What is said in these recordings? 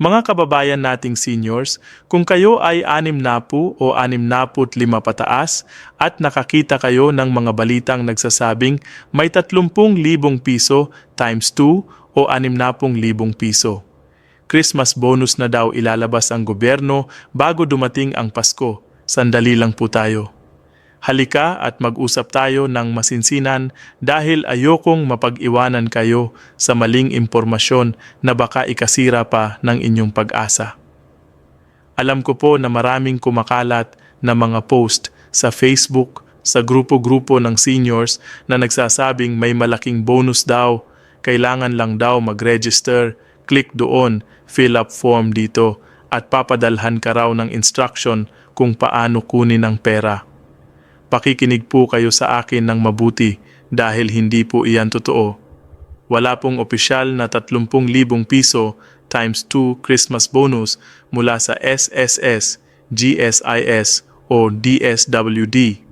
Mga kababayan nating seniors, kung kayo ay 60 o 65 pataas at nakakita kayo ng mga balitang nagsasabing may 30,000 piso times 2 o 60,000 piso. Christmas bonus na daw ilalabas ang gobyerno bago dumating ang Pasko. Sandali lang po tayo. Halika at mag-usap tayo ng masinsinan dahil ayokong mapag-iwanan kayo sa maling impormasyon na baka ikasira pa ng inyong pag-asa. Alam ko po na maraming kumakalat na mga post sa Facebook, sa grupo-grupo ng seniors na nagsasabing may malaking bonus daw, kailangan lang daw mag-register, click doon, fill up form dito at papadalhan ka raw ng instruction kung paano kunin ang pera. Pakikinig po kayo sa akin ng mabuti dahil hindi po iyan totoo. Wala pong opisyal na 30,000 piso times 2 Christmas bonus mula sa SSS, GSIS o DSWD.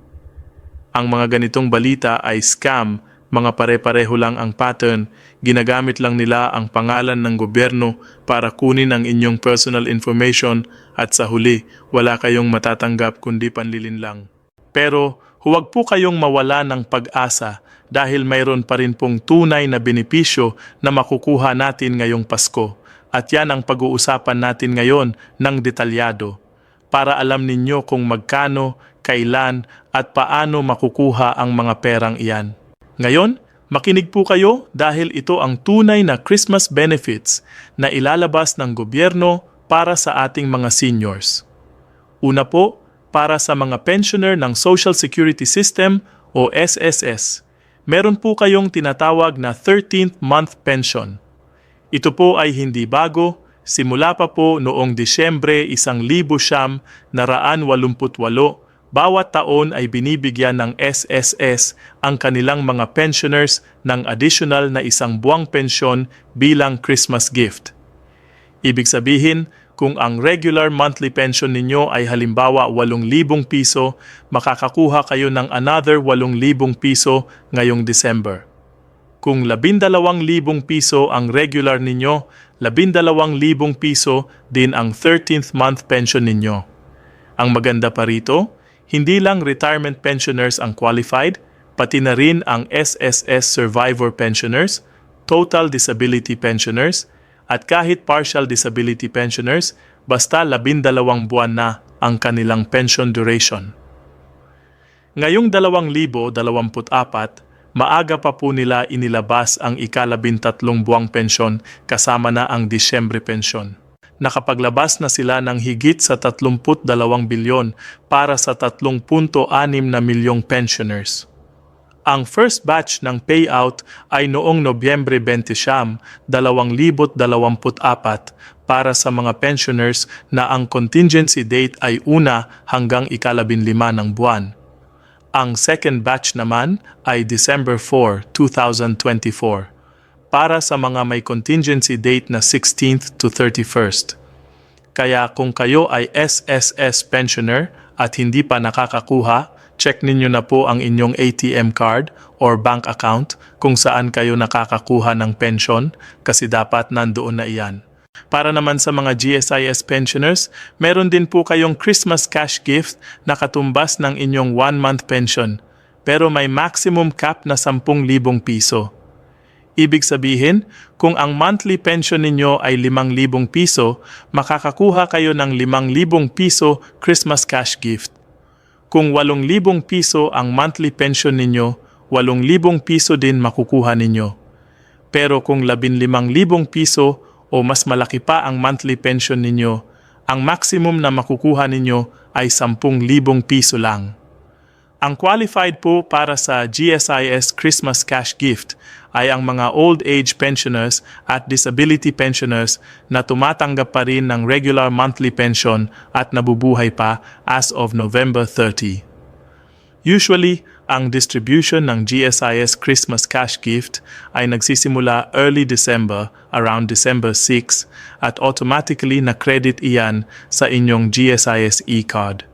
Ang mga ganitong balita ay scam, mga pare-pareho lang ang pattern, ginagamit lang nila ang pangalan ng gobyerno para kunin ang inyong personal information at sa huli, wala kayong matatanggap kundi panlilin lang. Pero huwag po kayong mawala ng pag-asa dahil mayroon pa rin pong tunay na benepisyo na makukuha natin ngayong Pasko. At yan ang pag-uusapan natin ngayon ng detalyado para alam ninyo kung magkano, kailan at paano makukuha ang mga perang iyan. Ngayon, makinig po kayo dahil ito ang tunay na Christmas benefits na ilalabas ng gobyerno para sa ating mga seniors. Una po, para sa mga pensioner ng Social Security System o SSS, meron po kayong tinatawag na 13th month pension. Ito po ay hindi bago, simula pa po noong Disyembre 1988, bawat taon ay binibigyan ng SSS ang kanilang mga pensioners ng additional na 1 buwang pensyon bilang Christmas gift. Ibig sabihin, kung ang regular monthly pension ninyo ay halimbawa 8,000 piso, makakakuha kayo ng another 8,000 piso ngayong December. Kung 12,000 piso ang regular ninyo, 12,000 piso din ang 13th month pension ninyo. Ang maganda pa rito, hindi lang retirement pensioners ang qualified, pati na rin ang SSS survivor pensioners, total disability pensioners, at kahit partial disability pensioners, basta 12 buwan na ang kanilang pension duration. Ngayong 2024, maaga pa po nila inilabas ang ika-13 buwang pensyon kasama na ang Disyembre pensyon. Nakapaglabas na sila ng higit sa 32 bilyon para sa 3.6 na milyong pensioners. Ang first batch ng payout ay noong Nobyembre 20, 2024 para sa mga pensioners na ang contingency date ay 1 hanggang 15 ng buwan. Ang second batch naman ay December 4, 2024 para sa mga may contingency date na 16th to 31st. Kaya kung kayo ay SSS pensioner at hindi pa nakakakuha, check ninyo na po ang inyong ATM card or bank account kung saan kayo nakakakuha ng pension kasi dapat nandoon na iyan. Para naman sa mga GSIS pensioners, meron din po kayong Christmas cash gift na katumbas ng inyong 1-month pension pero may maximum cap na 10,000 piso. Ibig sabihin, kung ang monthly pension ninyo ay 5,000 piso, makakakuha kayo ng 5,000 piso Christmas cash gift. Kung 8,000 piso ang monthly pension ninyo, 8,000 piso din makukuha ninyo. Pero kung 15,000 piso o mas malaki pa ang monthly pension ninyo, ang maximum na makukuha ninyo ay 10,000 piso lang. Ang qualified po para sa GSIS Christmas Cash Gift ay ang mga old age pensioners at disability pensioners na tumatanggap pa rin ng regular monthly pension at nabubuhay pa as of November 30. Usually, ang distribution ng GSIS Christmas Cash Gift ay nagsisimula early December, around December 6, at automatically na-credit iyan sa inyong GSIS e-card.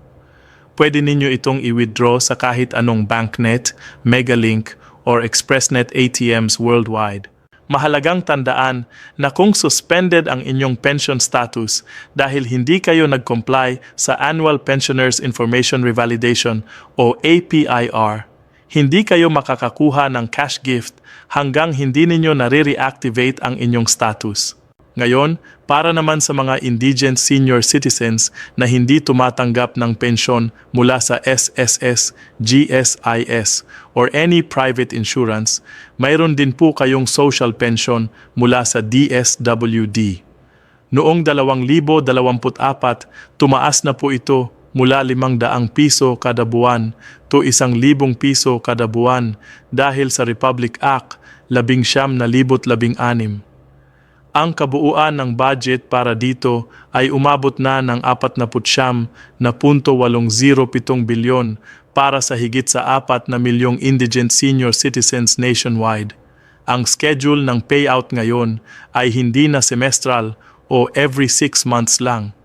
Pwede ninyo itong i-withdraw sa kahit anong BankNet, Megalink, or ExpressNet ATMs worldwide. Mahalagang tandaan na kung suspended ang inyong pension status dahil hindi kayo nag-comply sa Annual Pensioners Information Revalidation o APIR, hindi kayo makakakuha ng cash gift hanggang hindi ninyo nare-reactivate ang inyong status. Ngayon, para naman sa mga indigent senior citizens na hindi tumatanggap ng pensyon mula sa SSS, GSIS, or any private insurance, mayroon din po kayong social pension mula sa DSWD. Noong 2024, tumaas na po ito mula 500 piso kada buwan to 1,000 piso kada buwan dahil sa Republic Act 1916. Ang kabuuan ng budget para dito ay umabot na ng 49.807 bilyon para sa higit sa 4 na milyong indigent senior citizens nationwide. Ang schedule ng payout ngayon ay hindi na semestral o every 6 months lang.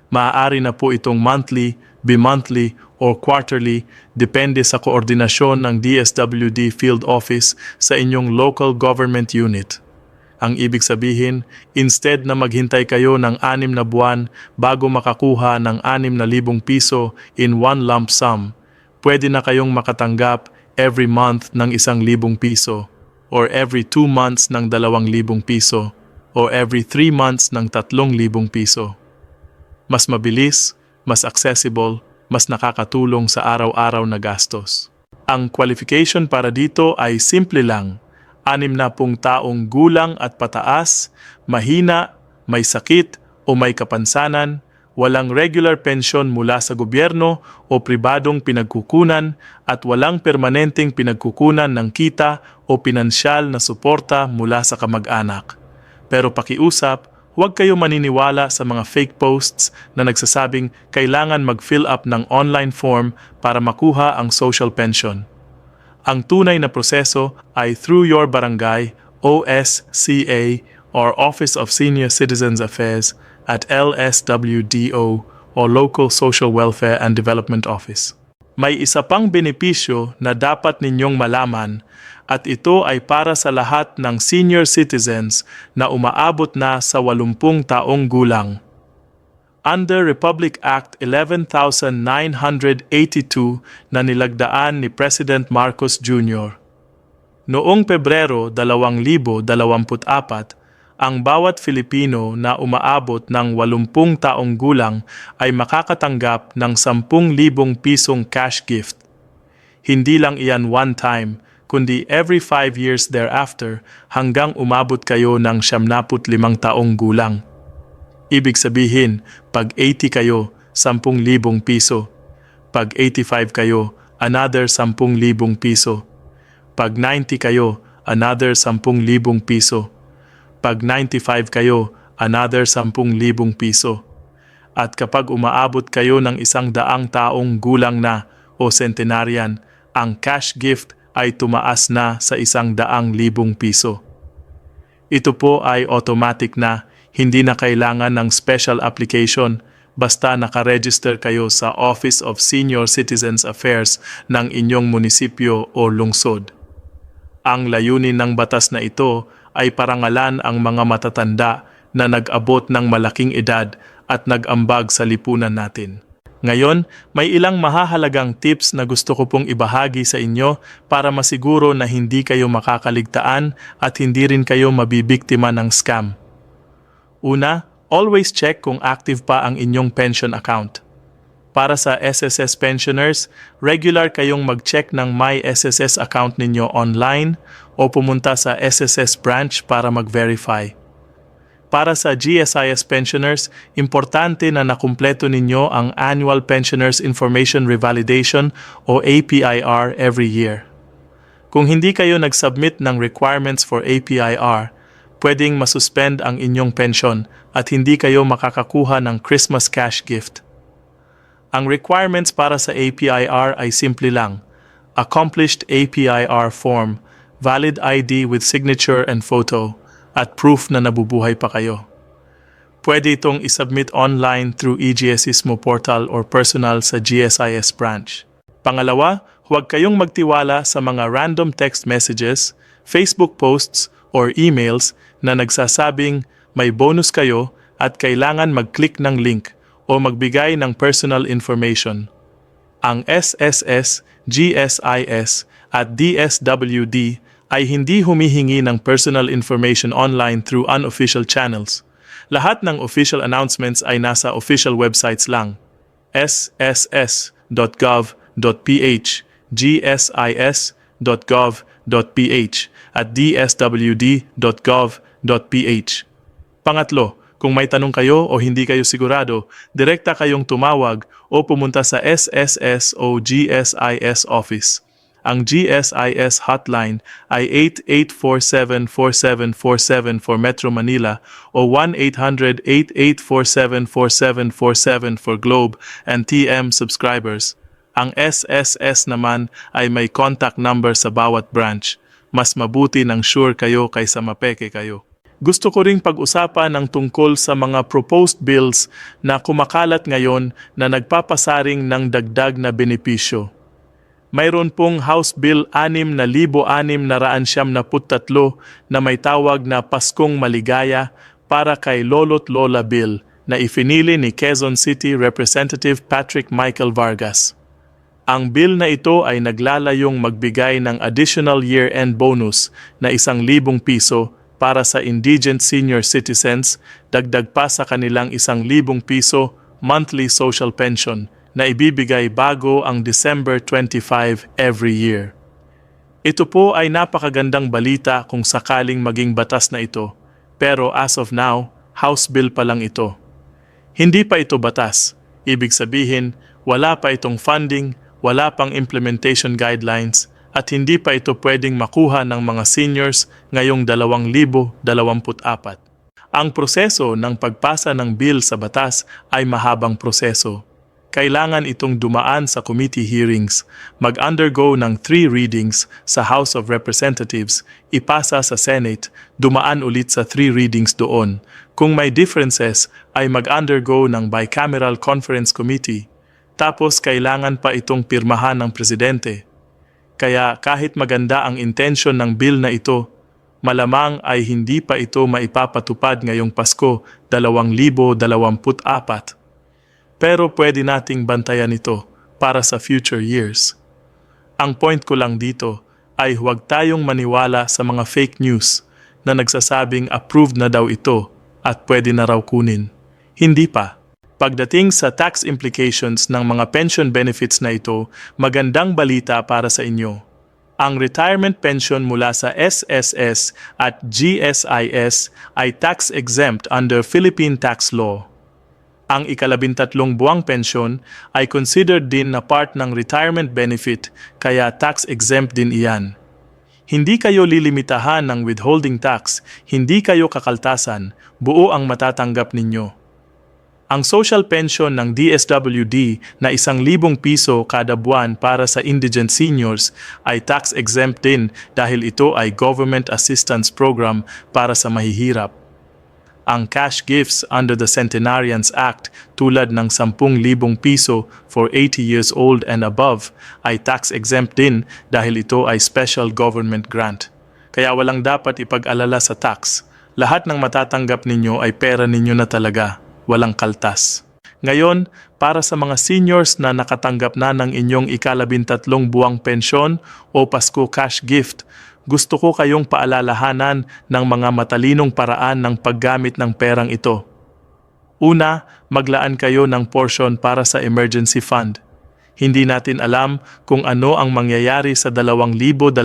Maaari na po itong monthly, bi-monthly, or quarterly depende sa koordinasyon ng DSWD Field Office sa inyong local government unit. Ang ibig sabihin, instead na maghintay kayo ng 6 na buwan bago makakuha ng 6,000 piso in one lump sum, pwede na kayong makatanggap every month ng 1,000 piso, or every 2 months ng 2,000 piso, or every 3 months ng 3,000 piso. Mas mabilis, mas accessible, mas nakakatulong sa araw-araw na gastos. Ang qualification para dito ay simple lang. 60 taong gulang at pataas, mahina, may sakit o may kapansanan, walang regular pension mula sa gobyerno o pribadong pinagkukunan at walang permanenteng pinagkukunan ng kita o pinansyal na suporta mula sa kamag-anak. Pero pakiusap, huwag kayo maniniwala sa mga fake posts na nagsasabing kailangan mag-fill up ng online form para makuha ang social pension. Ang tunay na proseso ay through your barangay, OSCA, or Office of Senior Citizens Affairs at LSWDO o Local Social Welfare and Development Office. May isa pang benepisyo na dapat ninyong malaman at ito ay para sa lahat ng senior citizens na umaabot na sa 80 taong gulang. Under Republic Act 11,982 na nilagdaan ni President Marcos Jr. Noong Pebrero 2024, ang bawat Filipino na umaabot ng 80 taong gulang ay makakatanggap ng 10,000 pisong cash gift. Hindi lang iyan one time, kundi every 5 years thereafter hanggang umabot kayo ng 75 taong gulang. Ibig sabihin, pag 80 kayo, 10,000 piso. Pag 85 kayo, another 10,000 piso. Pag 90 kayo, another 10,000 piso. Pag 95 kayo, another 10,000 piso. At kapag umaabot kayo ng 100 taong gulang na o centenarian, ang cash gift ay tumaas na sa 100,000 piso. Ito po ay automatic na, hindi na kailangan ng special application basta nakaregister kayo sa Office of Senior Citizens Affairs ng inyong munisipyo o lungsod. Ang layunin ng batas na ito ay parangalan ang mga matatanda na nag-abot ng malaking edad at nag-ambag sa lipunan natin. Ngayon, may ilang mahahalagang tips na gusto ko pong ibahagi sa inyo para masiguro na hindi kayo makakaligtaan at hindi rin kayo mabibiktima ng scam. Una, always check kung active pa ang inyong pension account. Para sa SSS pensioners, regular kayong mag-check ng My SSS account ninyo online o pumunta sa SSS branch para mag-verify. Para sa GSIS pensioners, importante na nakumpleto ninyo ang Annual Pensioners Information Revalidation o APIR every year. Kung hindi kayo nag-submit ng requirements for APIR, pwedeng masuspend ang inyong pension at hindi kayo makakakuha ng Christmas cash gift. Ang requirements para sa APIR ay simple lang. Accomplished APIR form, valid ID with signature and photo, at proof na nabubuhay pa kayo. Pwede itong isubmit online through EGSISMO portal or personal sa GSIS branch. Pangalawa, huwag kayong magtiwala sa mga random text messages, Facebook posts, or emails na nagsasabing may bonus kayo at kailangan mag-click ng link o magbigay ng personal information. Ang SSS, GSIS at DSWD ay hindi humihingi ng personal information online through unofficial channels. Lahat ng official announcements ay nasa official websites lang. sss.gov.ph, gsis.gov.ph at dswd.gov.ph. Pangatlo, kung may tanong kayo o hindi kayo sigurado, direkta kayong tumawag o pumunta sa SSS o GSIS office. Ang GSIS hotline ay 8847-4747 for Metro Manila o 1-800-8847-4747 for Globe and TM subscribers. Ang SSS naman ay may contact number sa bawat branch. Mas mabuti nang sure kayo kaysa mapeke kayo. Gusto ko ring pag-usapan ng tungkol sa mga proposed bills na kumakalat ngayon na nagpapasaring ng dagdag na benepisyo. Mayroon pong House Bill 6,673 na may tawag na Paskong Maligaya para kay Lolo't Lola Bill na ifinili ni Quezon City Representative Patrick Michael Vargas. Ang bill na ito ay naglalayong magbigay ng additional year-end bonus na 1,000 piso para sa indigent senior citizens, dagdag pa sa kanilang 1,000 piso monthly social pension na ibibigay bago ang December 25 every year. Ito po ay napakagandang balita kung sakaling maging batas na ito, pero as of now, House Bill pa lang ito. Hindi pa ito batas, ibig sabihin wala pa itong funding, wala pang implementation guidelines, at hindi pa ito pwedeng makuha ng mga seniors ngayong 2024. Ang proseso ng pagpasa ng bill sa batas ay mahabang proseso. Kailangan itong dumaan sa committee hearings, mag-undergo ng 3 readings sa House of Representatives, ipasa sa Senate, dumaan ulit sa 3 readings doon. Kung may differences, ay mag-undergo ng bicameral conference committee. Tapos kailangan pa itong pirmahan ng presidente. Kaya kahit maganda ang intention ng bill na ito, malamang ay hindi pa ito maipapatupad ngayong Pasko 2024. Pero pwede nating bantayan ito para sa future years. Ang point ko lang dito ay huwag tayong maniwala sa mga fake news na nagsasabing approved na daw ito at pwede na raw kunin. Hindi pa. Pagdating sa tax implications ng mga pension benefits na ito, magandang balita para sa inyo. Ang retirement pension mula sa SSS at GSIS ay tax-exempt under Philippine tax law. Ang ika-13 buwang pensyon ay considered din na part ng retirement benefit kaya tax-exempt din iyan. Hindi kayo lilimitahan ng withholding tax, hindi kayo kakaltasan, buo ang matatanggap ninyo. Ang social pension ng DSWD na 1,000 piso kada buwan para sa indigent seniors ay tax-exempt din dahil ito ay government assistance program para sa mahihirap. Ang cash gifts under the Centenarians Act tulad ng 10,000 piso for 80 years old and above ay tax-exempt din dahil ito ay special government grant. Kaya walang dapat ipag-alala sa tax. Lahat ng matatanggap ninyo ay pera ninyo na talaga, walang kaltas. Ngayon, para sa mga seniors na nakatanggap na ng inyong ika-13 buwang pensyon o Pasko cash gift, gusto ko kayong paalalahanan ng mga matalinong paraan ng paggamit ng perang ito. Una, maglaan kayo ng portion para sa emergency fund. Hindi natin alam kung ano ang mangyayari sa 2025,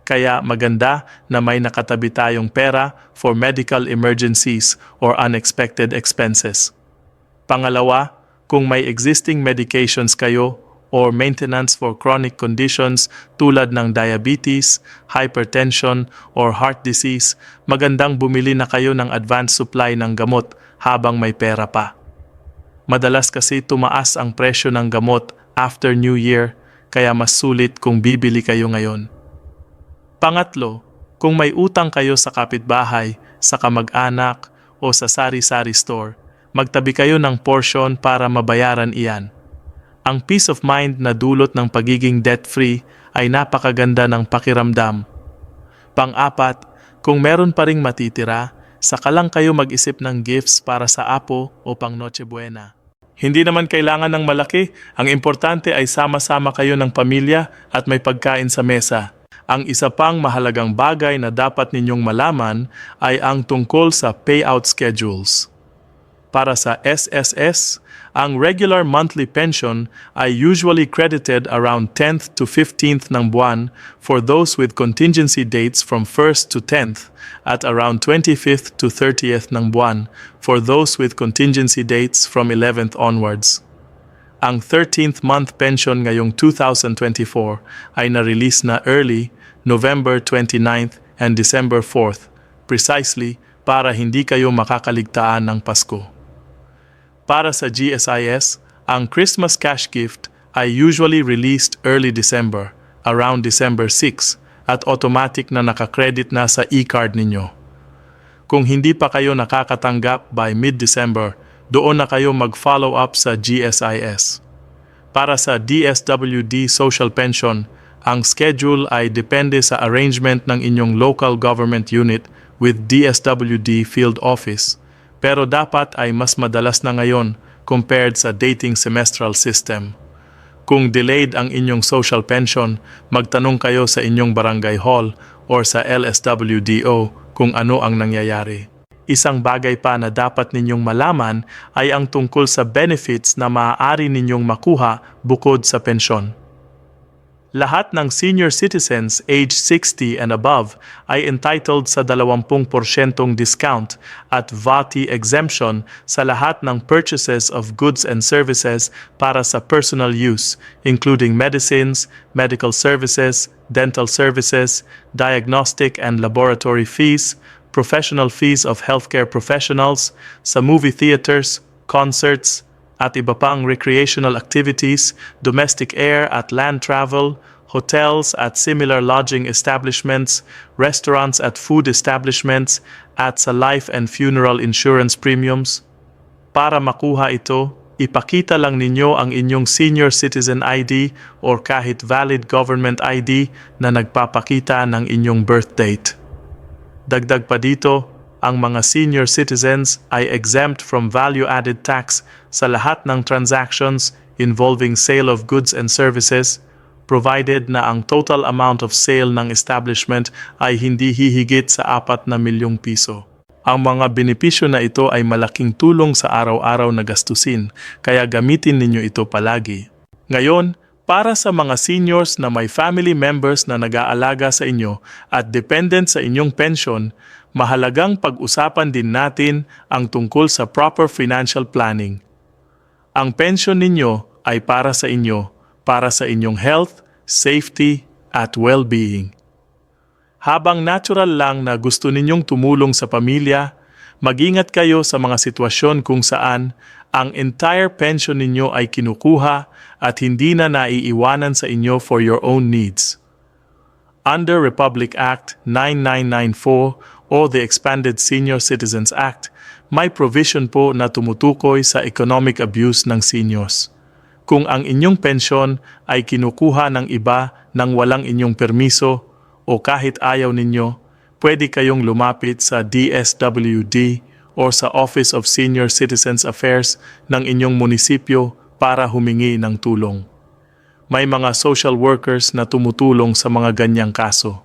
kaya maganda na may nakatabi tayong pera for medical emergencies or unexpected expenses. Pangalawa, kung may existing medications kayo or maintenance for chronic conditions tulad ng diabetes, hypertension, or heart disease, magandang bumili na kayo ng advance supply ng gamot habang may pera pa. Madalas kasi tumaas ang presyo ng gamot after New Year, kaya mas sulit kung bibili kayo ngayon. Pangatlo, kung may utang kayo sa kapitbahay, sa kamag-anak, o sa sari-sari store, magtabi kayo ng portion para mabayaran iyan. Ang peace of mind na dulot ng pagiging debt-free ay napakaganda ng pakiramdam. Pang-apat, Kung meron pa ring matitira, saka lang kayo mag-isip ng gifts para sa apo o pang Noche Buena. Hindi naman kailangan ng malaki, ang importante ay sama-sama kayo ng pamilya at may pagkain sa mesa. Ang isa pang mahalagang bagay na dapat ninyong malaman ay ang tungkol sa payout schedules. Para sa SSS, ang regular monthly pension ay usually credited around 10th to 15th ng buwan for those with contingency dates from 1st to 10th at around 25th to 30th ng buwan for those with contingency dates from 11th onwards. Ang 13th month pension ngayong 2024 ay na-release na early November 29th and December 4th, precisely para hindi kayo makakaligtaan ng Pasko. Para sa GSIS, ang Christmas cash gift ay usually released early December, around December 6, at automatic na nakakredit na sa e-card ninyo. Kung hindi pa kayo nakakatanggap by mid-December, doon na kayo mag-follow up sa GSIS. Para sa DSWD Social Pension, ang schedule ay depende sa arrangement ng inyong local government unit with DSWD Field Office, pero dapat ay mas madalas na ngayon compared sa dating semestral system. Kung delayed ang inyong social pension, magtanong kayo sa inyong barangay hall or sa LSWDO kung ano ang nangyayari. Isang bagay pa na dapat ninyong malaman ay ang tungkol sa benefits na maaari ninyong makuha bukod sa pensyon. Lahat ng senior citizens age 60 and above ay entitled sa 20% discount at VAT exemption sa lahat ng purchases of goods and services para sa personal use, including medicines, medical services, dental services, diagnostic and laboratory fees, professional fees of healthcare professionals, sa movie theaters, concerts, at iba pang recreational activities, domestic air at land travel, hotels at similar lodging establishments, restaurants at food establishments, at sa life and funeral insurance premiums. Para makuha ito, ipakita lang ninyo ang inyong senior citizen ID or kahit valid government ID na nagpapakita ng inyong birth date. Dagdag pa dito, ang mga senior citizens ay exempt from value-added tax sa lahat ng transactions involving sale of goods and services, provided na ang total amount of sale ng establishment ay hindi hihigit sa 4 na milyong piso. Ang mga benepisyo na ito ay malaking tulong sa araw-araw na gastusin, kaya gamitin ninyo ito palagi. Ngayon, para sa mga seniors na may family members na nag-aalaga sa inyo at dependent sa inyong pension, mahalagang pag-usapan din natin ang tungkol sa proper financial planning. Ang pension ninyo ay para sa inyo, para sa inyong health, safety, at well-being. Habang natural lang na gusto ninyong tumulong sa pamilya, mag-ingat kayo sa mga sitwasyon kung saan ang entire pension ninyo ay kinukuha at hindi na naiiwanan sa inyo for your own needs. Under Republic Act 9994 o the Expanded Senior Citizens Act, may provision po na tumutukoy sa economic abuse ng seniors. Kung ang inyong pensyon ay kinukuha ng iba nang walang inyong permiso o kahit ayaw ninyo, pwede kayong lumapit sa DSWD o sa Office of Senior Citizens Affairs ng inyong munisipyo para humingi ng tulong. May mga social workers na tumutulong sa mga ganyang kaso.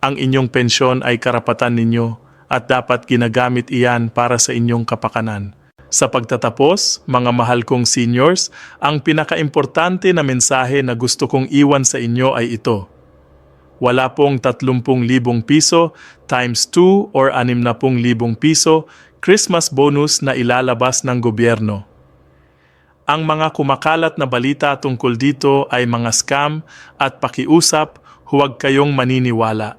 Ang inyong pensyon ay karapatan ninyo at dapat ginagamit iyan para sa inyong kapakanan. Sa pagtatapos, mga mahal kong seniors, ang pinakaimportante na mensahe na gusto kong iwan sa inyo ay ito. Wala pong 30,000 piso times 2 or 60,000 piso Christmas bonus na ilalabas ng gobyerno. Ang mga kumakalat na balita tungkol dito ay mga scam at pakiusap, huwag kayong maniniwala.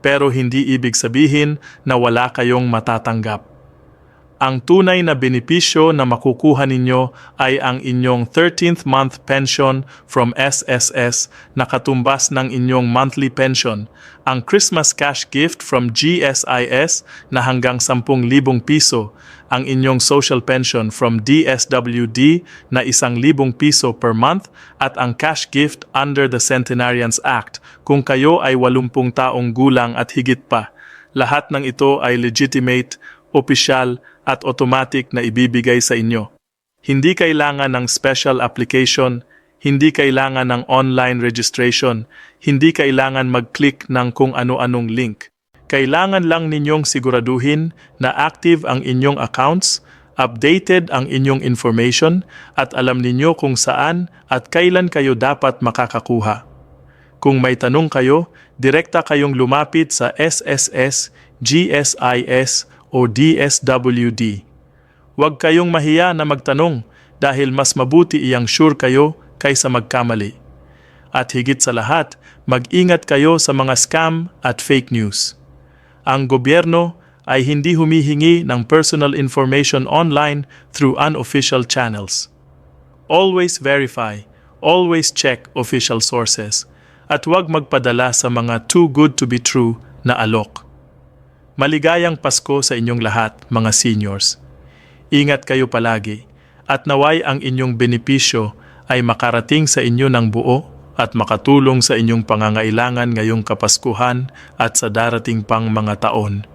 Pero hindi ibig sabihin na wala kayong matatanggap. Ang tunay na benepisyo na makukuha ninyo ay ang inyong 13th month pension from SSS na katumbas ng inyong monthly pension, ang Christmas cash gift from GSIS na hanggang 10,000 piso, ang inyong social pension from DSWD na 1,000 piso per month at ang cash gift under the Centenarians Act kung kayo ay 80 taong gulang at higit pa. Lahat ng ito ay legitimate, opisyal at automatic na ibibigay sa inyo. Hindi kailangan ng special application, hindi kailangan ng online registration, hindi kailangan mag-click ng kung ano-anong link. Kailangan lang ninyong siguraduhin na active ang inyong accounts, updated ang inyong information, at alam ninyo kung saan at kailan kayo dapat makakakuha. Kung may tanong kayo, direkta kayong lumapit sa SSS, GSIS, o DSWD. Huwag kayong mahiya na magtanong dahil mas mabuti iyang sure kayo kaysa magkamali. At higit sa lahat, mag-ingat kayo sa mga scam at fake news. Ang gobyerno ay hindi humihingi ng personal information online through unofficial channels. Always verify, always check official sources, at huwag magpadala sa mga too good to be true na alok. Maligayang Pasko sa inyong lahat, mga seniors. Ingat kayo palagi at naway ang inyong benepisyo ay makarating sa inyo ng buo at makatulong sa inyong pangangailangan ngayong Kapaskuhan at sa darating pang mga taon.